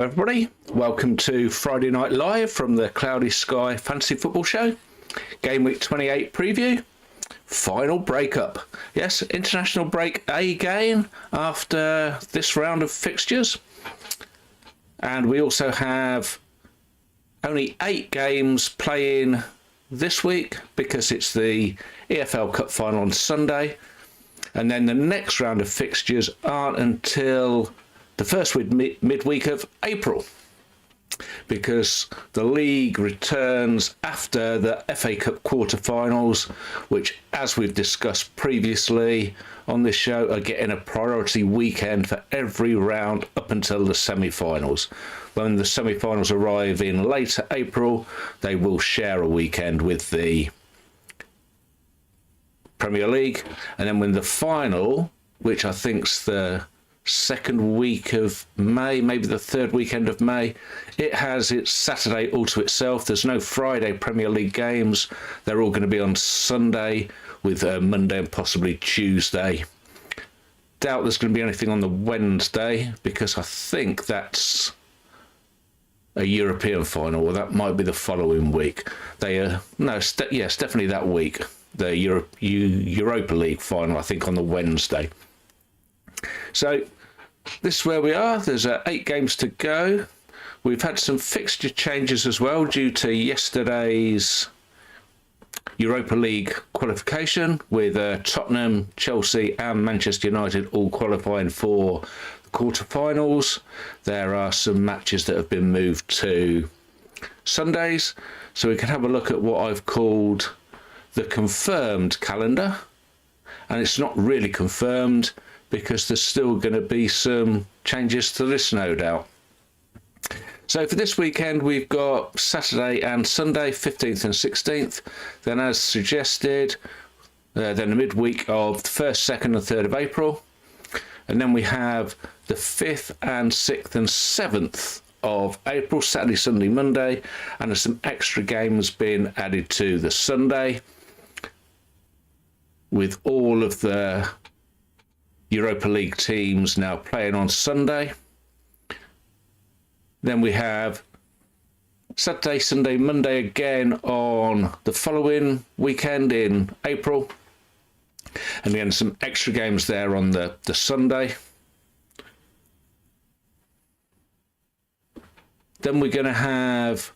Everybody, welcome to Friday Night Live from the Cloudy Sky Fantasy Football Show. Game Week 28 preview. Final breakup. Yes, international break again after this round of fixtures. And we also have only 8 games playing this week because it's the EFL Cup final on Sunday. And then the next round of fixtures aren't until the first midweek of April, because the league returns after the FA Cup quarter-finals, which, as we've discussed previously on this show, are getting a priority weekend for every round up until the semi-finals. When the semi-finals arrive in later April, they will share a weekend with the Premier League, and then when the final, which I think's the second week of May, maybe the third weekend of May, it has its Saturday all to itself. There's no Friday Premier League games. They're all going to be on Sunday, with Monday and possibly Tuesday. Doubt there's going to be anything on the Wednesday, because I think that's a European final, or that might be the following week. Yes, definitely that week. The Europa League final, I think, on the Wednesday. So this is where we are. There's 8 games to go. We've had some fixture changes as well due to yesterday's Europa League qualification, with Tottenham, Chelsea and Manchester United all qualifying for the quarter-finals. There are some matches that have been moved to Sundays, so we can have a look at what I've called the confirmed calendar. And it's not really confirmed, because there's still going to be some changes to this, no doubt. So for this weekend, we've got Saturday and Sunday, 15th and 16th. Then, as suggested, then the midweek of the 1st, 2nd and 3rd of April. And then we have the 5th and 6th and 7th of April, Saturday, Sunday, Monday. And there's some extra games being added to the Sunday, with all of the Europa League teams now playing on Sunday. Then we have Saturday, Sunday, Monday again on the following weekend in April. And again, some extra games there on the Sunday. Then we're going to have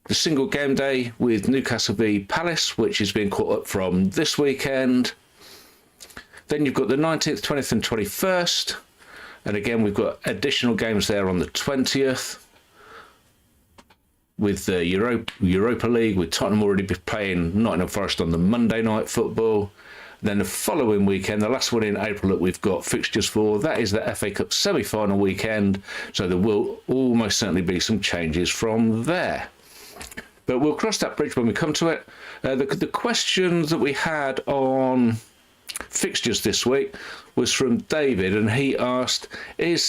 the single game day with Newcastle v Palace, which is being caught up from this weekend. Then you've got the 19th, 20th and 21st. And again, we've got additional games there on the 20th. With the Europa League, with Tottenham already playing Nottingham Forest on the Monday night football. Then the following weekend, the last one in April that we've got fixtures for, that is the FA Cup semi-final weekend. So there will almost certainly be some changes from there. But we'll cross that bridge when we come to it. The question that we had on fixtures this week was from David, and he asked, is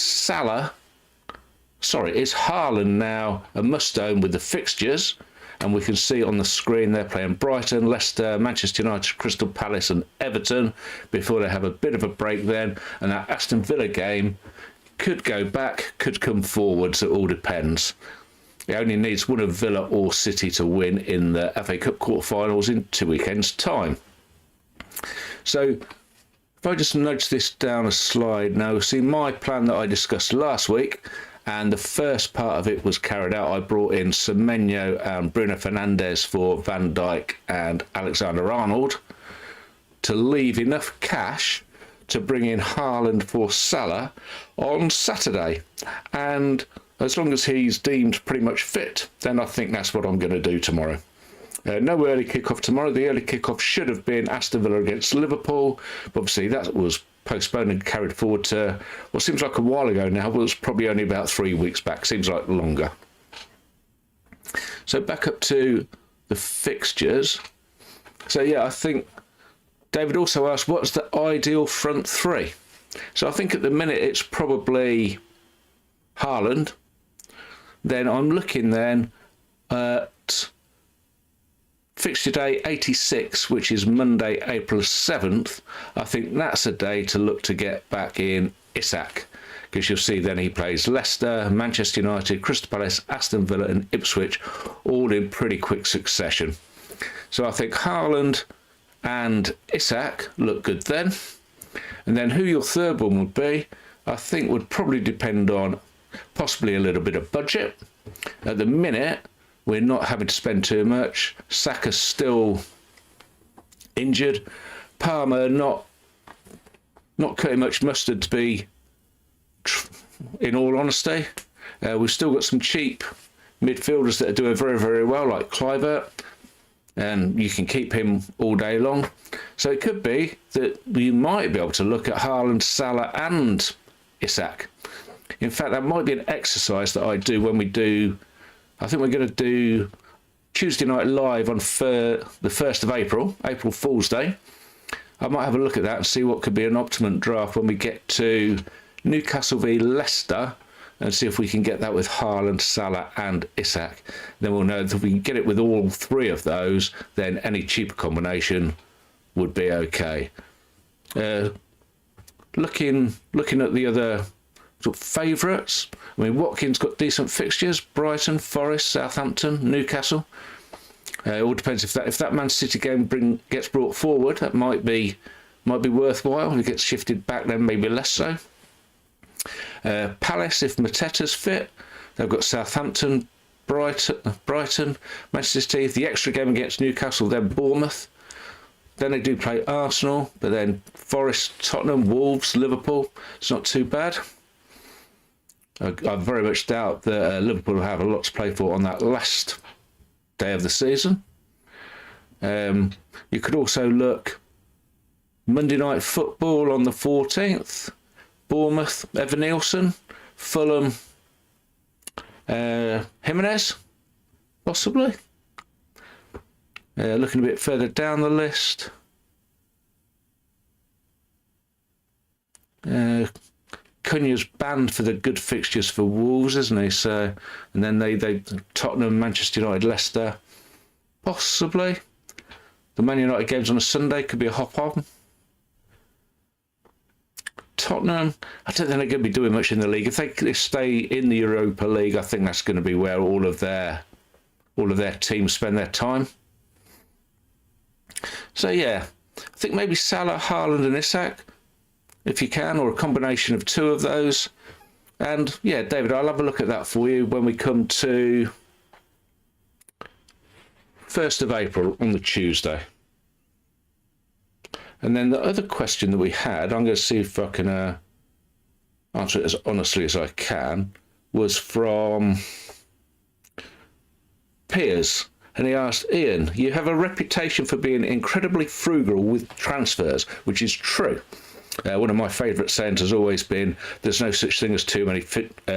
Haaland now a must-own with the fixtures? And we can see on the screen they're playing Brighton, Leicester, Manchester United, Crystal Palace and Everton before they have a bit of a break then. And that Aston Villa game could go back, could come forward, so it all depends. It only needs one of Villa or City to win in the FA Cup quarterfinals in 2 weekends' time. So if I just nudge this down a slide now, see my plan that I discussed last week, and the first part of it was carried out. I brought in Semenyo and Bruno Fernandes for Van Dijk and Alexander-Arnold to leave enough cash to bring in Haaland for Salah on Saturday. And as long as he's deemed pretty much fit, then I think that's what I'm going to do tomorrow. No early kick-off tomorrow. The early kick-off should have been Aston Villa against Liverpool. But obviously, that was postponed and carried forward to what seems like a while ago now, but it's probably only about 3 weeks back. Seems like longer. So back up to the fixtures. So yeah, I think David also asked, what's the ideal front three? So I think at the minute it's probably Haaland. Then I'm looking then at fixture day 86, which is Monday, April 7th. I think that's a day to look to get back in Isak, because you'll see then he plays Leicester, Manchester United, Crystal Palace, Aston Villa and Ipswich, all in pretty quick succession. So I think Haaland and Isak look good then. And then who your third one would be, I think would probably depend on possibly a little bit of budget. At the minute, we're not having to spend too much. Saka's still injured. Palmer not cutting much mustard, to be in all honesty. We've still got some cheap midfielders that are doing very, very well, like Kluivert, and you can keep him all day long. So it could be that you might be able to look at Haaland, Salah and Isak. In fact, that might be an exercise that I do when we do, I think we're going to do Tuesday Night Live on the 1st of April, April Fool's Day. I might have a look at that and see what could be an optimum draft when we get to Newcastle v Leicester, and see if we can get that with Haaland, Salah and Isak. Then we'll know that if we can get it with all three of those, then any cheaper combination would be okay. Looking at the other sort of favourites, I mean, Watkins got decent fixtures: Brighton, Forest, Southampton, Newcastle. It all depends if that Man City game gets brought forward. That might be worthwhile. If it gets shifted back, then maybe less so. Palace, if Mateta's fit, they've got Southampton, Brighton, Manchester City. The extra game against Newcastle, then Bournemouth. Then they do play Arsenal, but then Forest, Tottenham, Wolves, Liverpool. It's not too bad. I very much doubt that Liverpool will have a lot to play for on that last day of the season. You could also look Monday Night Football on the 14th. Bournemouth, Evan Nielsen, Fulham, Jimenez, possibly. Looking a bit further down the list. Cunha's banned for the good fixtures for Wolves, isn't he? So, and then they Tottenham, Manchester United, Leicester, possibly. The Man United games on a Sunday could be a hop-on. Tottenham, I don't think they're going to be doing much in the league. If they stay in the Europa League, I think that's going to be where all of their teams spend their time. So yeah, I think maybe Salah, Haaland and Isak, if you can, or a combination of two of those. And yeah, David, I'll have a look at that for you when we come to 1st of April on the Tuesday. And then the other question that we had, I'm going to see if I can answer it as honestly as I can, was from Piers. And he asked, Ian, you have a reputation for being incredibly frugal with transfers, which is true. One of my favourite sayings has always been, there's no such thing as too many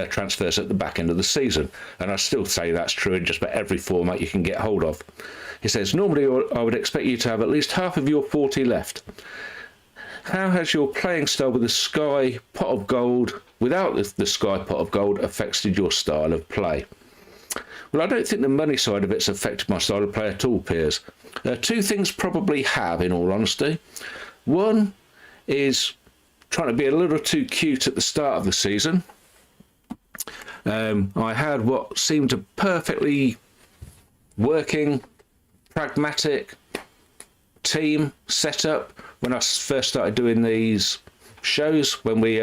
transfers at the back end of the season. And I still say that's true in just about every format you can get hold of. He says, normally I would expect you to have at least half of your 40 left. How has your playing style with the Sky pot of gold, without the Sky pot of gold, affected your style of play? Well, I don't think the money side of it's affected my style of play at all, Piers. Two things probably have, in all honesty. One is trying to be a little too cute at the start of the season. I had what seemed a perfectly working, pragmatic team set up when I first started doing these shows, when we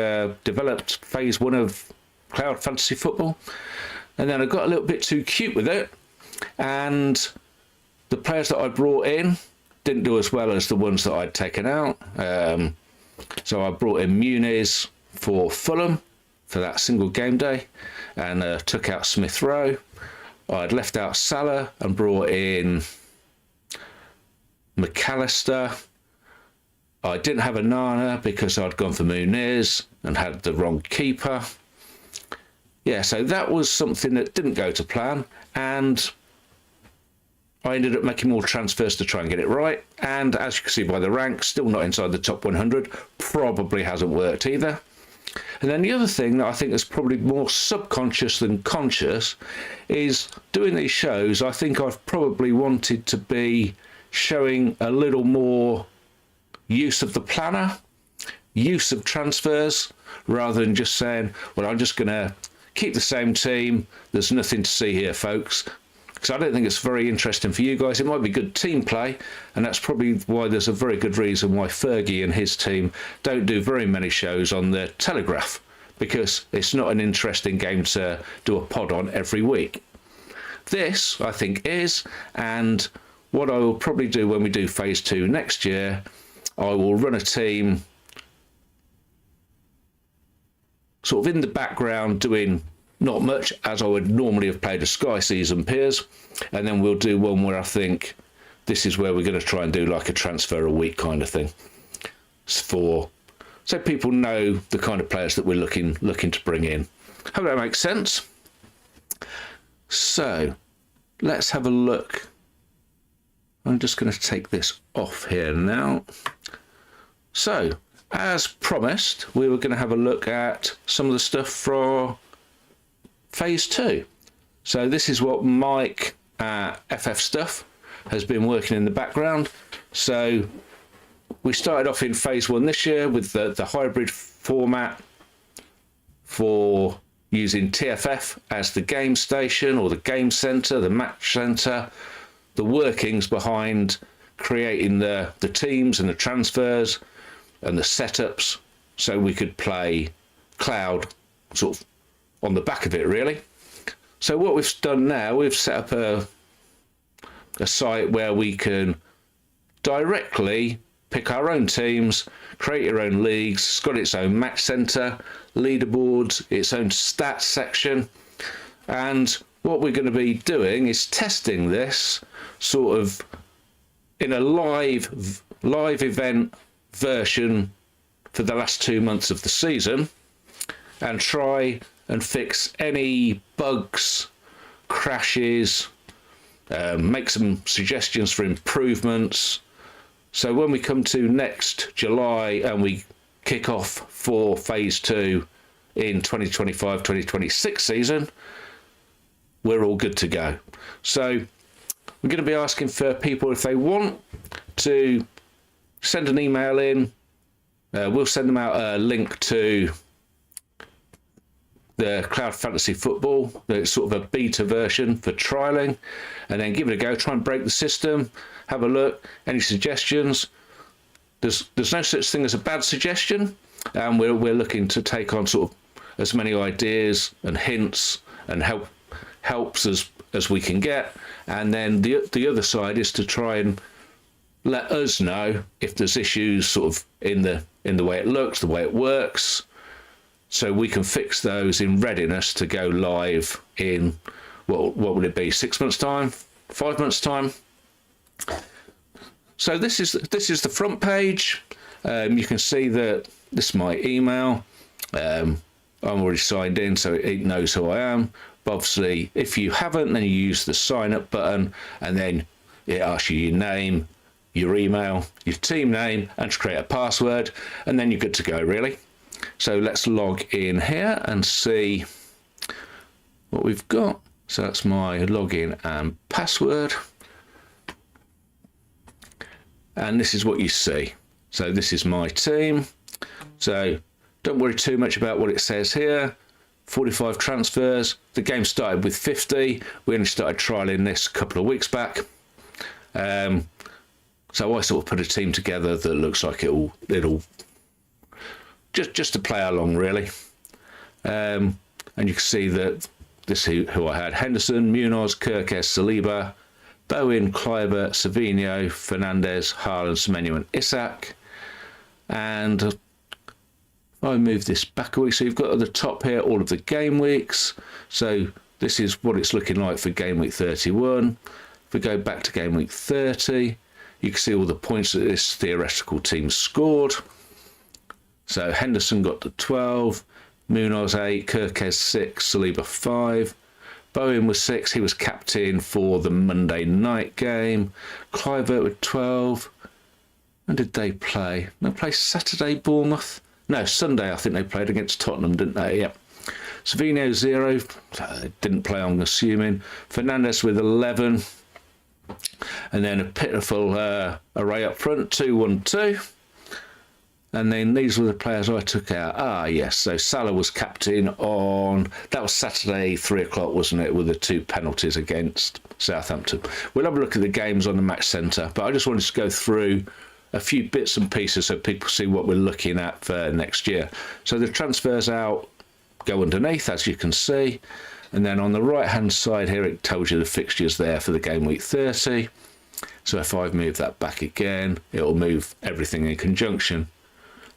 developed phase 1 of Cloud Fantasy Football. And then I got a little bit too cute with it, and the players that I brought in didn't do as well as the ones that I'd taken out. So I brought in Muniz for Fulham for that single game day, and took out Smith Rowe. I'd left out Salah and brought in McAllister. I didn't have a Nana because I'd gone for Muniz and had the wrong keeper. Yeah, so that was something that didn't go to plan, and I ended up making more transfers to try and get it right. And as you can see by the rank, still not inside the top 100. Probably hasn't worked either. And then the other thing that I think is probably more subconscious than conscious is doing these shows. I think I've probably wanted to be showing a little more use of the planner, use of transfers, rather than just saying, well, I'm just going to keep the same team. There's nothing to see here, folks. Because I don't think it's very interesting for you guys. It might be good team play, and that's probably why there's a very good reason why Fergie and his team don't do very many shows on the Telegraph, because it's not an interesting game to do a pod on every week. This, I think, is, and what I will probably do when we do phase 2 next year, I will run a team sort of in the background doing not much, as I would normally have played a Sky season peers, and then we'll do one where I think this is where we're going to try and do like a transfer a week kind of thing, so people know the kind of players that we're looking to bring in. Hope that makes sense. So let's have a look. I'm just going to take this off here now. So, as promised, we were going to have a look at some of the stuff for phase 2. So this is what Mike at FF Stuff has been working in the background. So we started off in phase 1 this year with the hybrid format for using TFF as the game station or the game center, the match center, the workings behind creating the teams and the transfers and the setups, so we could play cloud sort of on the back of it, really. So what we've done now, we've set up a site where we can directly pick our own teams, create your own leagues. It's got its own match center, leaderboards, its own stats section. And what we're going to be doing is testing this sort of in a live event version for the last 2 months of the season, and try and fix any bugs, crashes, make some suggestions for improvements. So when we come to next July and we kick off for phase 2 in 2025-2026 season, we're all good to go. So we're going to be asking for people, if they want to send an email in, we'll send them out a link to the Cloud Fantasy Football. It's sort of a beta version for trialing, and then give it a go, try and break the system, have a look. Any suggestions? There's no such thing as a bad suggestion, and we're looking to take on sort of as many ideas and hints and helps as we can get. And then the other side is to try and let us know if there's issues sort of in the way it looks, the way it works, so we can fix those in readiness to go live in what would it be, 6 months time, 5 months time. So this is the front page. You can see that this is my email. I'm already signed in, so it knows who I am. But obviously, if you haven't, then you use the sign up button, and then it asks you your name, your email, your team name, and to create a password, and then you're good to go, really. So let's log in here and see what we've got. So that's my login and password. And this is what you see. So this is my team. So don't worry too much about what it says here. 45 transfers. The game started with 50. We only started trialing this a couple of weeks back. So I sort of put a team together that looks like it'll just to play along, really. And you can see that this is who I had: Henderson, Munoz, Kirkes, Saliba, Bowen, Kluivert, Savinho, Fernandez, Haaland, Semenyo and Isak. And if I move this back a week, so you've got at the top here all of the game weeks. So this is what it's looking like for game week 31. If we go back to game week 30, you can see all the points that this theoretical team scored. So Henderson got to 12, Munoz 8, Kirkes 6, Saliba 5. Bowen was 6, he was captain for the Monday night game. Kluivert with 12. When did they play? They played Saturday, Bournemouth? No, Sunday I think they played against Tottenham, didn't they? Yep. Savinho 0, didn't play, I'm assuming. Fernandez with 11. And then a pitiful array up front, 2-1-2. And then these were the players I took out. Ah, yes. So Salah was captain on, that was Saturday, 3 o'clock, wasn't it, with the 2 penalties against Southampton. We'll have a look at the games on the Match Centre, but I just wanted to go through a few bits and pieces so people see what we're looking at for next year. So the transfers out go underneath, as you can see. And then on the right-hand side here, it tells you the fixtures there for the game week 30. So if I move that back again, it'll move everything in conjunction.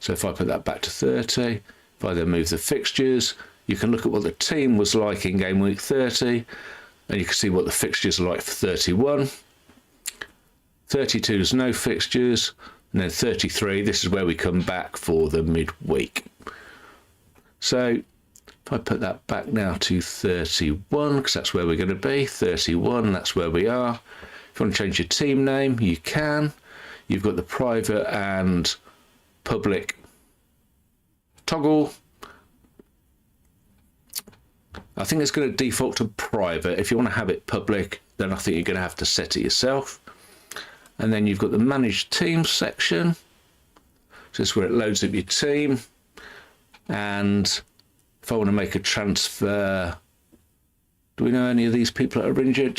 So if I put that back to 30, if I then move the fixtures, you can look at what the team was like in game week 30, and you can see what the fixtures are like for 31. 32 is no fixtures, and then 33, this is where we come back for the midweek. So if I put that back now to 31, because that's where we're going to be, 31, that's where we are. If you want to change your team name, you can. You've got the private and public toggle. I think it's going to default to private. If you want to have it public, then I think you're going to have to set it yourself. And then you've got the manage team section. So this is where it loads up your team. And if I want to make a transfer, do we know any of these people that are injured?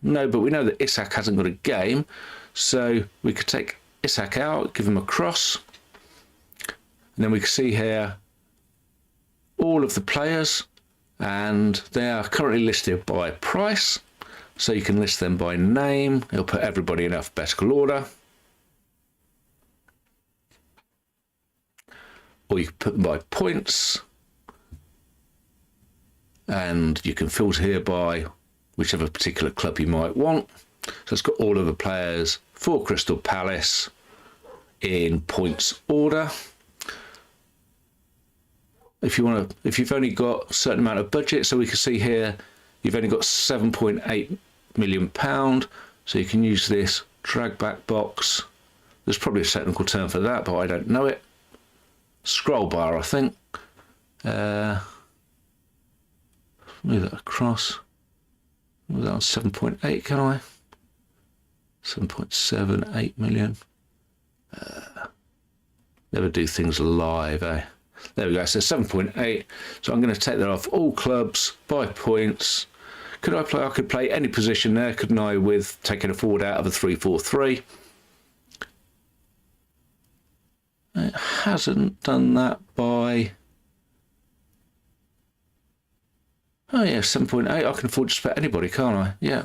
No, but we know that Isak hasn't got a game. So we could take Isak out, give him a cross. And then we can see here all of the players, and they are currently listed by price. So you can list them by name. It'll put everybody in alphabetical order. Or you can put them by points. And you can filter here by whichever particular club you might want. So it's got all of the players for Crystal Palace in points order. If you've only got a certain amount of budget, so we can see here, you've only got £7.8 million, so you can use this drag back box. There's probably a technical term for that, but I don't know it. Scroll bar, I think. Move that across. Move that on 7.8, can I? 7.78 million. Never do things live, eh? There we go, so 7.8. So I'm going to take that off all clubs by points. Could I play? I could play any position there, couldn't I, with taking a forward out of a 3-4-3. It hasn't done that by... Oh yeah, 7.8. I can afford to spare anybody, can't I? Yeah.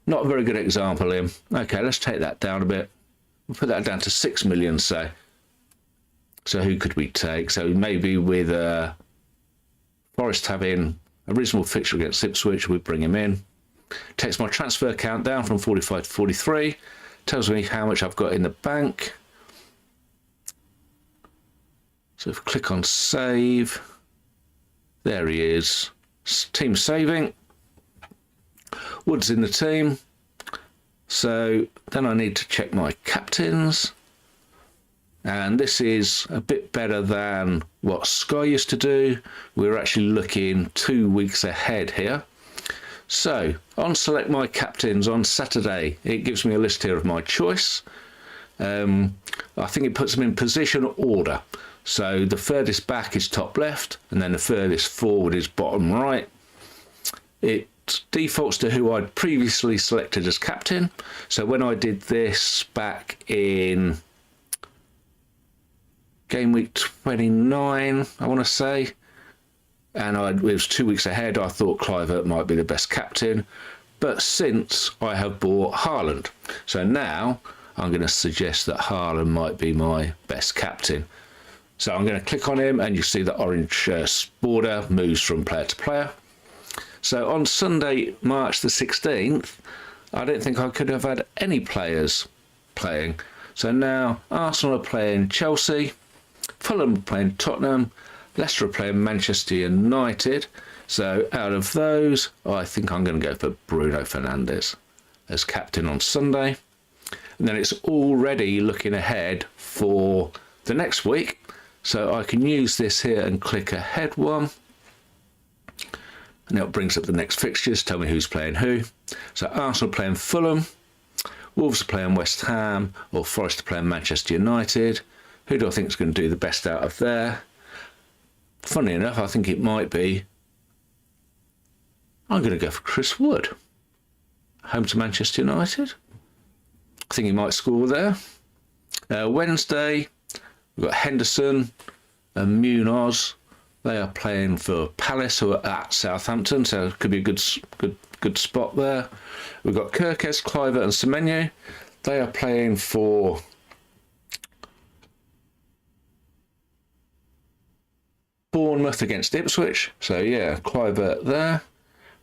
Not a very good example, Liam. Okay, let's take that down a bit. We'll put that down to 6 million, say. So who could we take? So maybe with Forest having a reasonable fixture against Ipswich, we'd bring him in. Takes my transfer count down from 45 to 43. Tells me how much I've got in the bank. So if I click on save, there he is. Team saving. Wood's in the team. So then I need to check my captains. And this is a bit better than what Sky used to do. We're actually looking 2 weeks ahead here. So on select my captains on Saturday, it gives me a list here of my choice. I think it puts them in position order. So the furthest back is top left, and then the furthest forward is bottom right. It defaults to who I'd previously selected as captain. So when I did this back in game week 29, I want to say, and it was 2 weeks ahead, I thought Kluivert might be the best captain. But since I have bought Haaland, so now I'm going to suggest that Haaland might be my best captain. So I'm going to click on him, and you see the orange border moves from player to player. So on Sunday, March the 16th, I don't think I could have had any players playing. So now Arsenal are playing Chelsea, Fulham are playing Tottenham, Leicester are playing Manchester United. So out of those, I think I'm going to go for Bruno Fernandes as captain on Sunday. And then it's already looking ahead for the next week. So I can use this here and click ahead one. And it brings up the next fixtures, tell me who's playing who. So Arsenal playing Fulham, Wolves are playing West Ham, or Forest are playing Manchester United, Who do I think is going to do the best out of there? Funny enough, I think it might be, I'm going to go for Chris Wood. Home to Manchester United. I think he might score there. Wednesday, we've got Henderson and Munoz. They are playing for Palace, who are at Southampton, so it could be a good spot there. We've got Kirkes, Kluivert and Semenyo. They are playing for Bournemouth against Ipswich. So yeah, Kluivert there.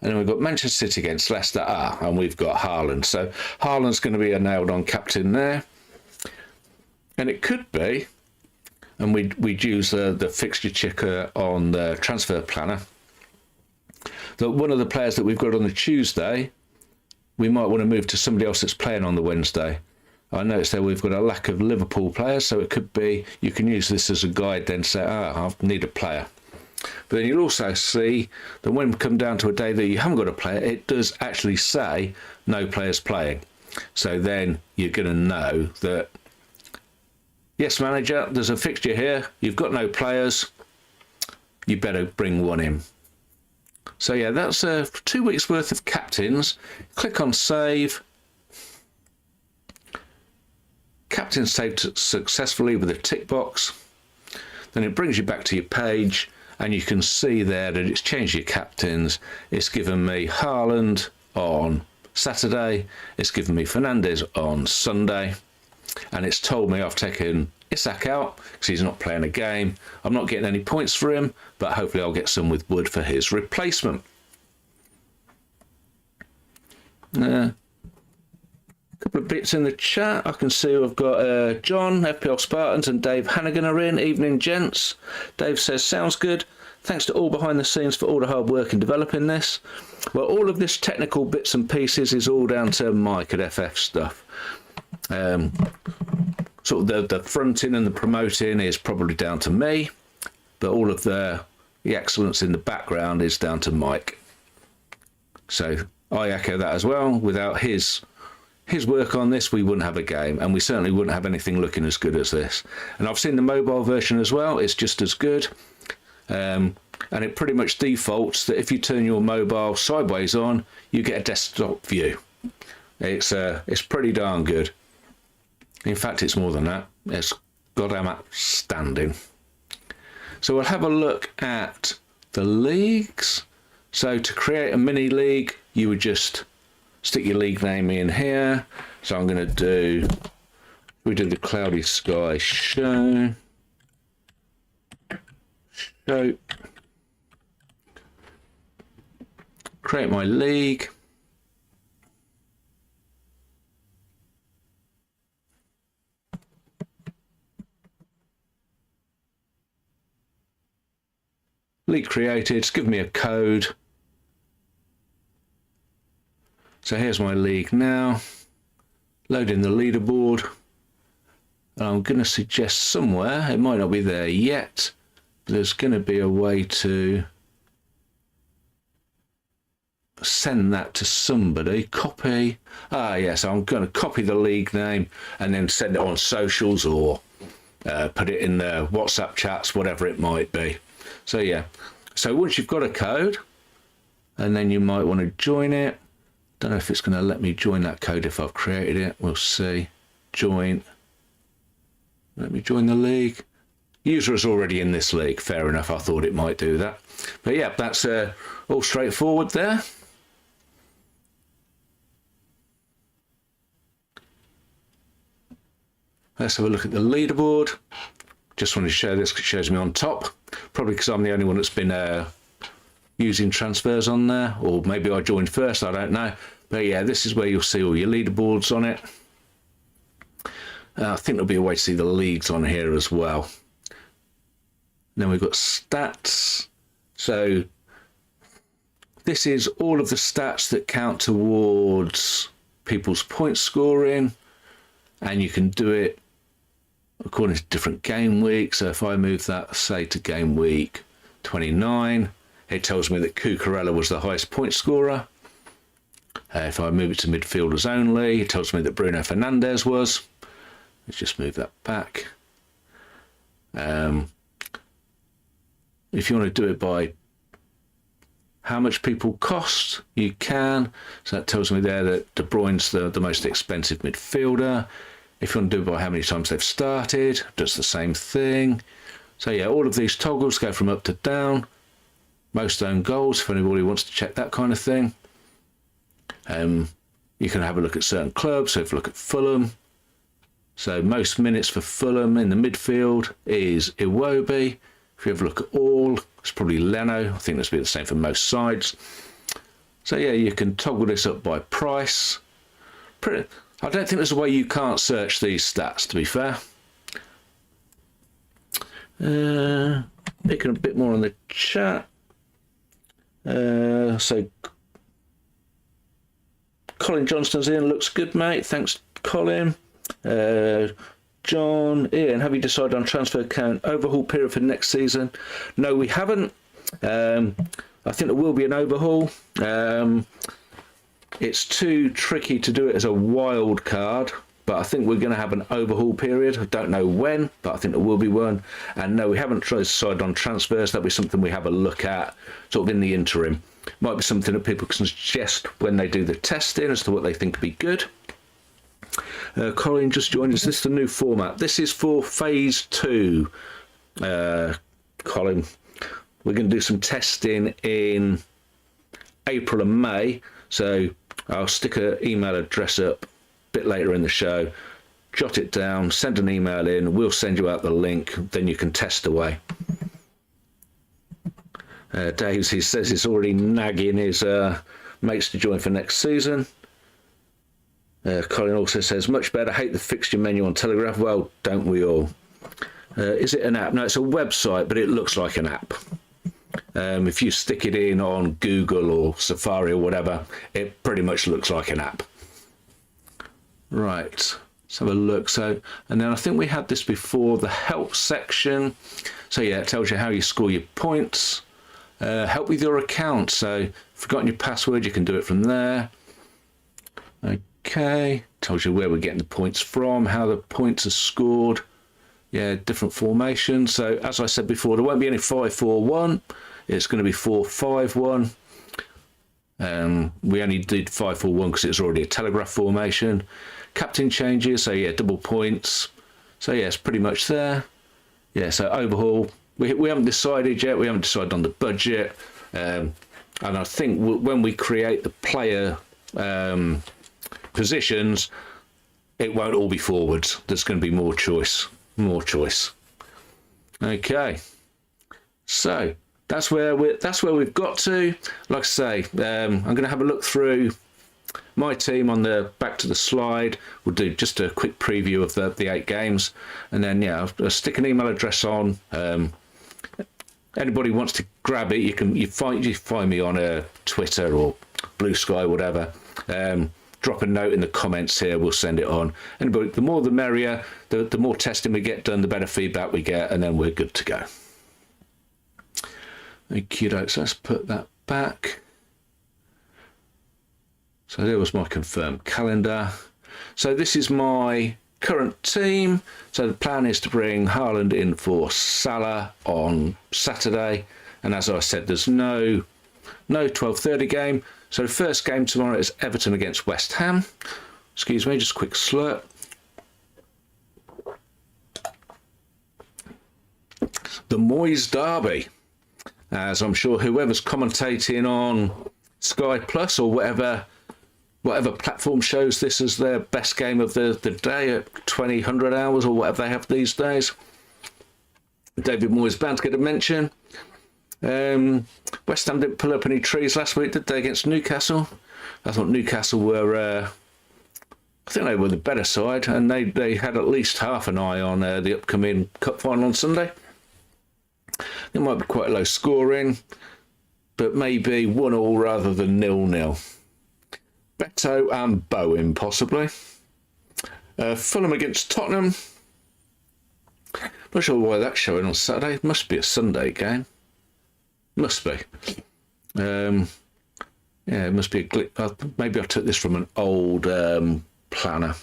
And then we've got Manchester City against Leicester. And we've got Haaland. So Haaland's going to be a nailed-on captain there. And it could be, and we'd use the fixture checker on the transfer planner, that one of the players that we've got on the Tuesday, we might want to move to somebody else that's playing on the Wednesday. I noticed there we've got a lack of Liverpool players, so it could be, you can use this as a guide then, say, I need a player. But then you'll also see that when we come down to a day that you haven't got a player, it does actually say no players playing. So then you're going to know that, yes, manager, there's a fixture here, you've got no players, you better bring one in. So yeah, that's 2 weeks worth of captains. Click on save. Captain saved successfully with a tick box. Then it brings you back to your page and you can see there that it's changed your captains. It's given me Haaland on Saturday. It's given me Fernandes on Sunday. And it's told me I've taken Isak out because he's not playing a game. I'm not getting any points for him, but hopefully I'll get some with Wood for his replacement. A couple of bits in the chat. I can see I've got John, FPL Spartans, and Dave Hannigan are in. Evening, gents. Dave says, sounds good. Thanks to all behind the scenes for all the hard work in developing this. Well, all of this technical bits and pieces is all down to Mike at FF Stuff. Sort of the fronting and the promoting is probably down to me, but all of the excellence in the background is down to Mike. So I echo that as well. Without his work on this, we wouldn't have a game, and we certainly wouldn't have anything looking as good as this. And I've seen the mobile version as well. It's just as good. And it pretty much defaults that if you turn your mobile sideways on, you get a desktop view. It's pretty darn good. In fact, it's more than that. It's goddamn outstanding. So we'll have a look at the leagues. So to create a mini league, you would just stick your league name in here. So I'm going to do, we do the Cloudy Sky Show. Create my league. League created, it's given me a code. So here's my league now. Loading the leaderboard. And I'm going to suggest somewhere, it might not be there yet, but there's going to be a way to send that to somebody. Copy. Yes, I'm going to copy the league name and then send it on socials or put it in the WhatsApp chats, whatever it might be. So yeah, so once you've got a code, and then you might want to join it. Don't know if it's going to let me join that code if I've created it. We'll see. Join. Let me join the league. User is already in this league. Fair enough. I thought it might do that. But yeah, that's all straightforward there. Let's have a look at the leaderboard. Just wanted to show this because it shows me on top. Probably because I'm the only one that's been using transfers on there. Or maybe I joined first, I don't know. But yeah, this is where you'll see all your leaderboards on it. I think there'll be a way to see the leagues on here as well. Then we've got stats. So this is all of the stats that count towards people's point scoring. And you can do it according to different game weeks. So if I move that, say, to game week 29, it tells me that Cucurella was the highest point scorer. If I move it to midfielders only, it tells me that Bruno Fernandes was. Let's just move that back. If you want to do it by how much people cost, you can. So that tells me there that De Bruyne's the most expensive midfielder. If you want to do it by how many times they've started, does the same thing. So yeah, all of these toggles go from up to down. Most own goals, if anybody wants to check that kind of thing. You can have a look at certain clubs. So if you look at Fulham, so most minutes for Fulham in the midfield is Iwobi. If you have a look at all, it's probably Leno. I think that's be the same for most sides. So yeah, you can toggle this up by price. I don't think there's a way you can't search these stats, to be fair. Picking a bit more on the chat. So Colin Johnston's in. Looks good, mate. Thanks, Colin. John, Ian, have you decided on transfer account overhaul period for next season? No, we haven't. I think there will be an overhaul. It's too tricky to do it as a wild card, but I think we're going to have an overhaul period. I don't know when, but I think there will be one. And no, we haven't decided on transfers. That'll be something we have a look at sort of in the interim. Might be something that people can suggest when they do the testing as to what they think would be good. Colin just joined. Is this the new format? This is for phase 2, Colin. We're going to do some testing in April and May. So I'll stick an email address up a bit later in the show. Jot it down, send an email in. We'll send you out the link. Then you can test away. Dave, he says he's already nagging his mates to join for next season. Colin also says, much better, hate the fixture menu on Telegraph. Well, don't we all? Is it an app? No, it's a website, but it looks like an app. If you stick it in on Google or Safari or whatever, it pretty much looks like an app. Right, let's have a look. So, and then I think we had this before, the help section. So yeah, it tells you how you score your points. Help with your account. So, if you've forgotten your password, you can do it from there. Okay, tells you where we're getting the points from, how the points are scored. Yeah, different formations. So as I said before, there won't be any 5-4-1. It's going to be 4-5-1. We only did 5-4-1 because it's already a Telegraph formation. Captain changes, so yeah, double points. So yeah, it's pretty much there. Yeah, so overhaul. We haven't decided yet. We haven't decided on the budget. And I think when we create the player positions, it won't all be forwards. There's going to be more choice. Okay, so that's where we've got to. Like I say, I'm going to have a look through my team on the back to the slide. We'll do just a quick preview of the 8 games, and then yeah, I'll stick an email address on. Anybody wants to grab it, you find me on Twitter or Blue Sky, whatever. Drop a note in the comments here, we'll send it on. Anybody, the more the merrier, the more testing we get done, the better feedback we get, and then we're good to go. Okay, so let's put that back. So there was my confirmed calendar. So this is my current team. So the plan is to bring Haaland in for Salah on Saturday, and as I said, there's no 12:30 game. So the first game tomorrow is Everton against West Ham. Excuse me, just a quick slurp. The Moyes Derby, as I'm sure whoever's commentating on Sky Plus or whatever platform shows this as their best game of the day at 2000 hours or whatever they have these days. David Moyes bound to get a mention. West Ham didn't pull up any trees last week, did they, against Newcastle? I thought Newcastle were, I think they were the better side, and they had at least half an eye on the upcoming cup final on Sunday. It might be quite low scoring, but maybe 1-1 rather than 0-0. Beto and Bowen, possibly. Fulham against Tottenham. Not sure why that's showing on Saturday. It must be a Sunday game. Must be. Yeah, it must be a glitch. Maybe I took this from an old planner.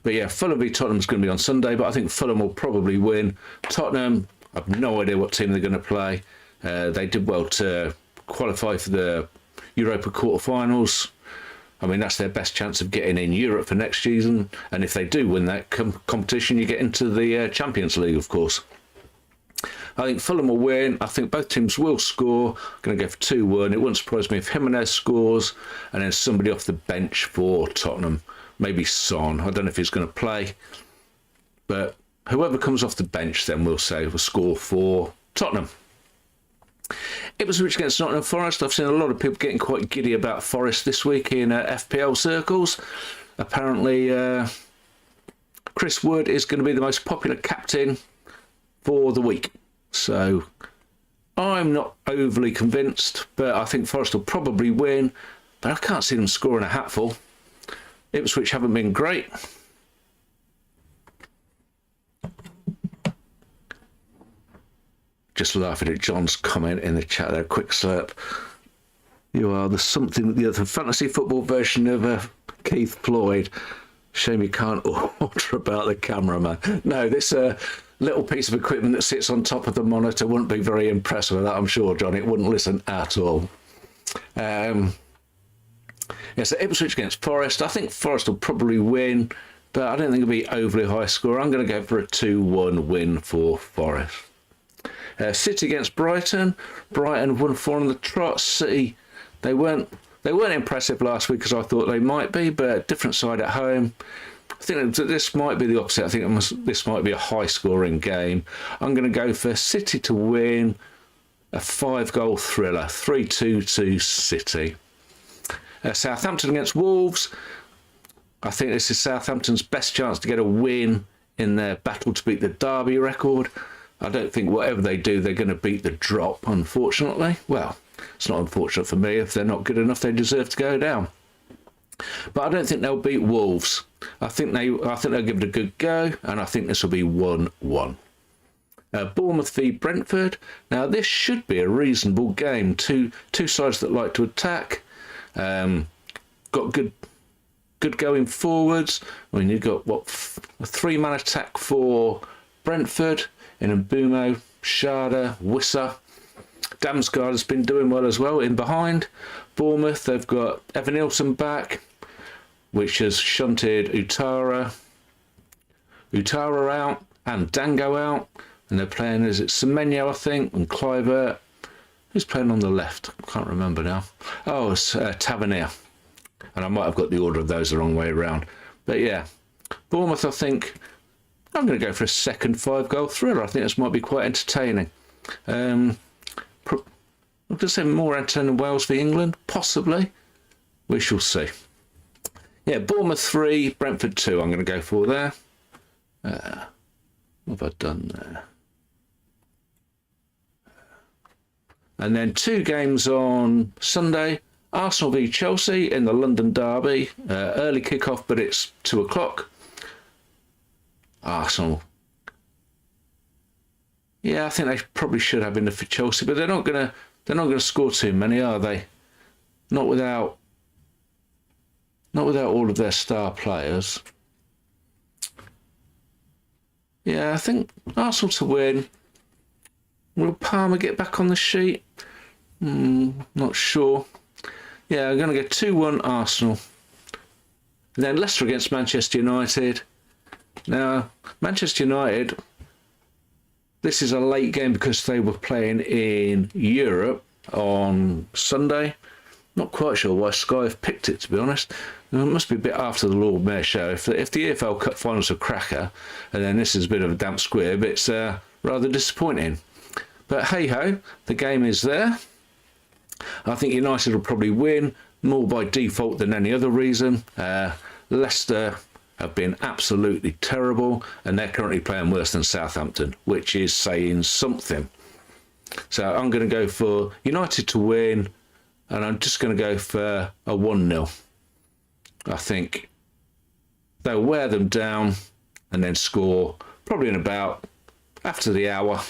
But yeah, Fulham v Tottenham's going to be on Sunday, but I think Fulham will probably win. Tottenham, I've no idea what team they're going to play. They did well to qualify for the Europa quarterfinals. I mean, that's their best chance of getting in Europe for next season. And if they do win that competition, you get into the Champions League, of course. I think Fulham will win. I think both teams will score. I'm going to go for 2-1. It wouldn't surprise me if Jimenez scores and then somebody off the bench for Tottenham. Maybe Son. I don't know if he's going to play. But whoever comes off the bench then we'll score for Tottenham. Ipswich against Nottingham Forest. I've seen a lot of people getting quite giddy about Forest this week in FPL circles. Apparently, Chris Wood is going to be the most popular captain for the week. So I'm not overly convinced, but I think Forest will probably win. But I can't see them scoring a hatful. Ipswich haven't been great. Just laughing at John's comment in the chat there. Quick slurp. You are the fantasy football version of Keith Floyd. Shame you can't order about the cameraman. No, this little piece of equipment that sits on top of the monitor wouldn't be very impressive with that, I'm sure, John. It wouldn't listen at all. So Ipswich against Forest. I think Forest will probably win, but I don't think it'll be overly high score. I'm going to go for a 2-1 win for Forest. City against Brighton. Brighton won 4 on the trot. City, they weren't impressive last week as I thought they might be, but different side at home. I think this might be the opposite. I think this might be a high-scoring game. I'm going to go for City to win, a 5-goal thriller, 3-2 to City. Southampton against Wolves. I think this is Southampton's best chance to get a win in their battle to beat the Derby record. I don't think whatever they do, they're going to beat the drop, unfortunately. Well, it's not unfortunate for me. If they're not good enough, they deserve to go down. But I don't think they'll beat Wolves. I think they'll give it a good go, and I think this will be 1-1. Bournemouth v Brentford. Now, this should be a reasonable game. Two sides that like to attack. Got good going forwards. I mean, you've got a 3-man attack for Brentford in Mbumo, Shada, Wissa. Damsgaard has been doing well as well in behind. Bournemouth, they've got Evan Nilsson back, which has shunted Utara out and Dango out. And they're playing, is it Semenyo, I think, and Kluivert. Who's playing on the left? I can't remember now. Oh, it's Tavernier. And I might have got the order of those the wrong way around. But yeah, Bournemouth, I think, I'm going to go for a second 5-goal thriller. I think this might be quite entertaining. I'm going to say more entertaining than Wales v England, possibly. We shall see. Yeah, Bournemouth 3, Brentford 2, I'm going to go for there. What have I done there? And then 2 games on Sunday. Arsenal v Chelsea in the London Derby. Early kickoff, but it's 2 o'clock. Arsenal. Yeah, I think they probably should have enough for Chelsea, but they're not gonna score too many, are they? Not without all of their star players. Yeah, I think Arsenal to win. Will Palmer get back on the sheet? Not sure. Yeah, I'm going to go 2-1 Arsenal. And then Leicester against Manchester United. Now, Manchester United, this is a late game because they were playing in Europe on Sunday. Not quite sure why Sky have picked it, to be honest. It must be a bit after the Lord Mayor show. If the EFL Cup finals are cracker, and then this is a bit of a damp squib, it's rather disappointing. But hey-ho, the game is there. I think United will probably win, more by default than any other reason. Leicester have been absolutely terrible, and they're currently playing worse than Southampton, which is saying something. So I'm going to go for United to win, and I'm just going to go for a 1-0. I think they'll wear them down and then score probably in about after the hour,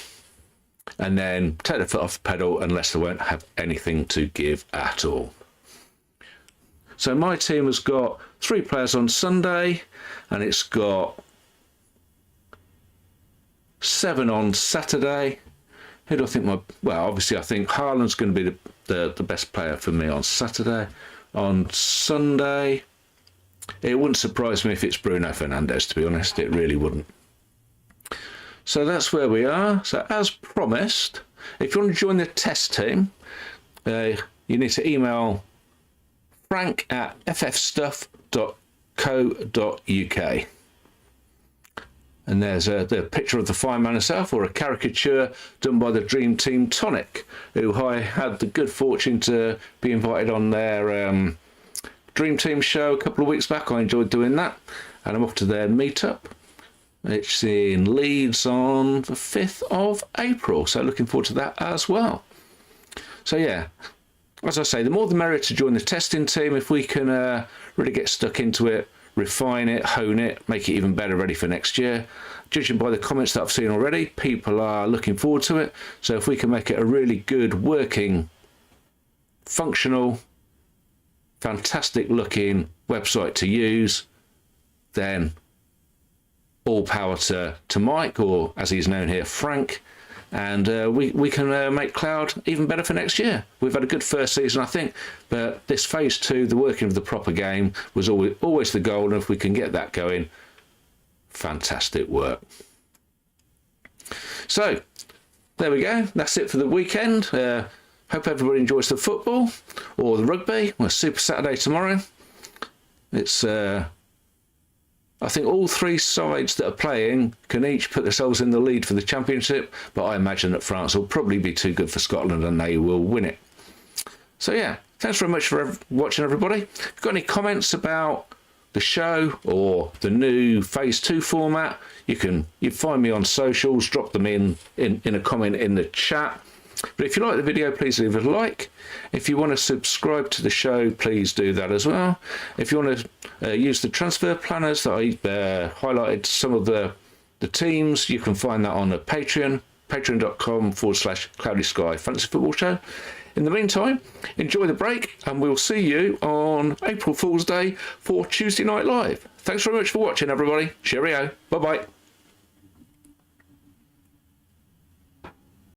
and then take the foot off the pedal, and Leicester won't have anything to give at all. So my team has got 3 players on Sunday, and it's got 7 on Saturday. Who do I think well, obviously I think Haaland's going to be the best player for me on Saturday. On Sunday, it wouldn't surprise me if it's Bruno Fernandes, to be honest. It really wouldn't. So that's where we are. So as promised, if you want to join the test team, you need to email frank@ffstuff.co.uk. And there's the picture of the fireman herself, or a caricature done by the Dream Team Tonic, who I had the good fortune to be invited on their Dream Team show a couple of weeks back. I enjoyed doing that, and I'm off to their meetup. It's in Leeds on the 5th of April, so looking forward to that as well. So yeah, as I say, the more the merrier to join the testing team. If we can really get stuck into it, refine it, hone it, make it even better, ready for next year. Judging by the comments that I've seen already, people are looking forward to it. So if we can make it a really good, working, functional, fantastic looking website to use, then all power to Mike, or as he's known here, Frank, and we can make Cloud even better for next year. We've had a good first season, I think, but this phase 2, the working of the proper game, was always the goal, and if we can get that going, fantastic work. So there we go. That's it for the weekend. Hope everybody enjoys the football or the rugby. Well, Super Saturday tomorrow. It's I think all 3 sides that are playing can each put themselves in the lead for the championship, but I imagine that France will probably be too good for Scotland and they will win it. So yeah, thanks very much for watching, everybody. If you've got any comments about the show or the new phase 2 format, you find me on socials, drop them in a comment in the chat. But if you like the video, please leave a like. If you want to subscribe to the show, please do that as well. If you want to use the transfer planners that I highlighted some of the teams, you can find that on a Patreon, patreon.com/Cloudy Sky Fantasy Football Show. In the meantime, enjoy the break, and we'll see you on April Fool's Day for Tuesday Night Live. Thanks very much for watching, everybody. Cheerio. Bye-bye.